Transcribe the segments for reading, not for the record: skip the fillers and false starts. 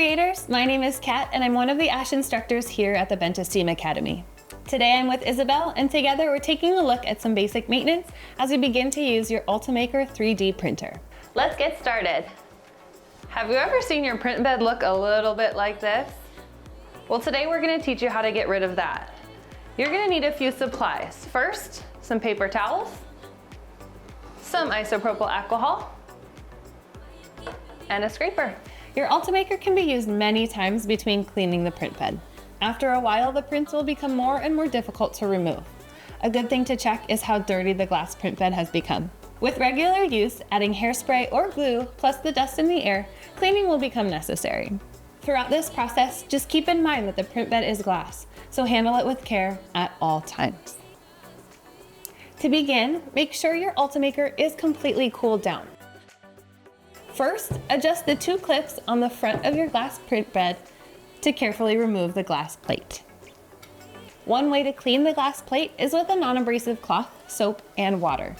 creators, my name is Kat and I'm one of the ASH instructors here at the Benteh STEAM Academy. Today I'm with Isabelle and together we're taking a look at some basic maintenance as we begin to use your Ultimaker 3D printer. Let's get started. Have you ever seen your print bed look a little bit like this? Well, today we're going to teach you how to get rid of that. You're going to need a few supplies. First, some paper towels, some isopropyl alcohol, and a scraper. Your Ultimaker can be used many times between cleaning the print bed. After a while, the prints will become more and more difficult to remove. A good thing to check is how dirty the glass print bed has become. With regular use, adding hairspray or glue, plus the dust in the air, cleaning will become necessary. Throughout this process, just keep in mind that the print bed is glass, so handle it with care at all times. To begin, make sure your Ultimaker is completely cooled down. First, adjust the two clips on the front of your glass print bed to carefully remove the glass plate. One way to clean the glass plate is with a non-abrasive cloth, soap, and water,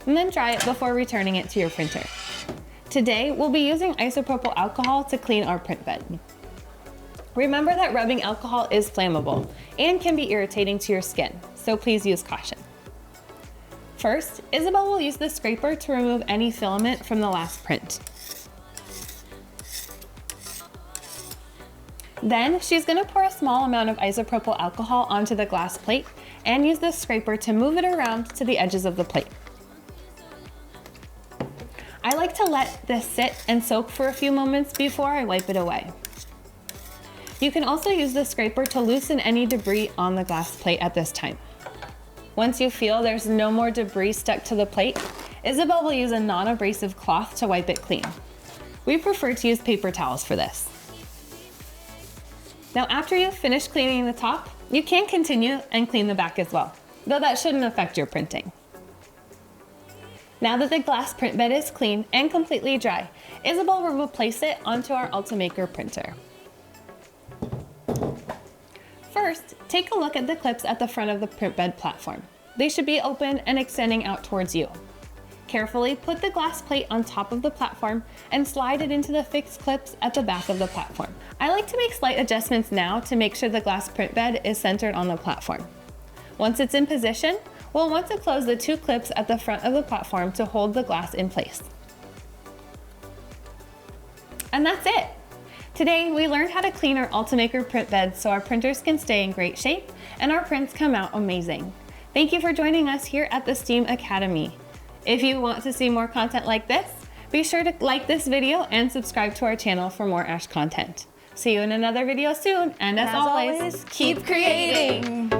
and then dry it before returning it to your printer. Today, we'll be using isopropyl alcohol to clean our print bed. Remember that rubbing alcohol is flammable and can be irritating to your skin, so please use caution. First, Isabelle will use the scraper to remove any filament from the last print. Then, she's going to pour a small amount of isopropyl alcohol onto the glass plate and use the scraper to move it around to the edges of the plate. I like to let this sit and soak for a few moments before I wipe it away. You can also use the scraper to loosen any debris on the glass plate at this time. Once you feel there's no more debris stuck to the plate, Isabelle will use a non-abrasive cloth to wipe it clean. We prefer to use paper towels for this. Now, after you've finished cleaning the top, you can continue and clean the back as well, though that shouldn't affect your printing. Now that the glass print bed is clean and completely dry, Isabelle will place it onto our Ultimaker printer. First, take a look at the clips at the front of the print bed platform. They should be open and extending out towards you. Carefully put the glass plate on top of the platform and slide it into the fixed clips at the back of the platform. I like to make slight adjustments now to make sure the glass print bed is centered on the platform. Once it's in position, we'll want to close the two clips at the front of the platform to hold the glass in place. And that's it! Today, we learned how to clean our Ultimaker print bed so our printers can stay in great shape and our prints come out amazing. Thank you for joining us here at the STEAM Academy. If you want to see more content like this, be sure to like this video and subscribe to our channel for more ASH content. See you in another video soon, and as always, keep creating!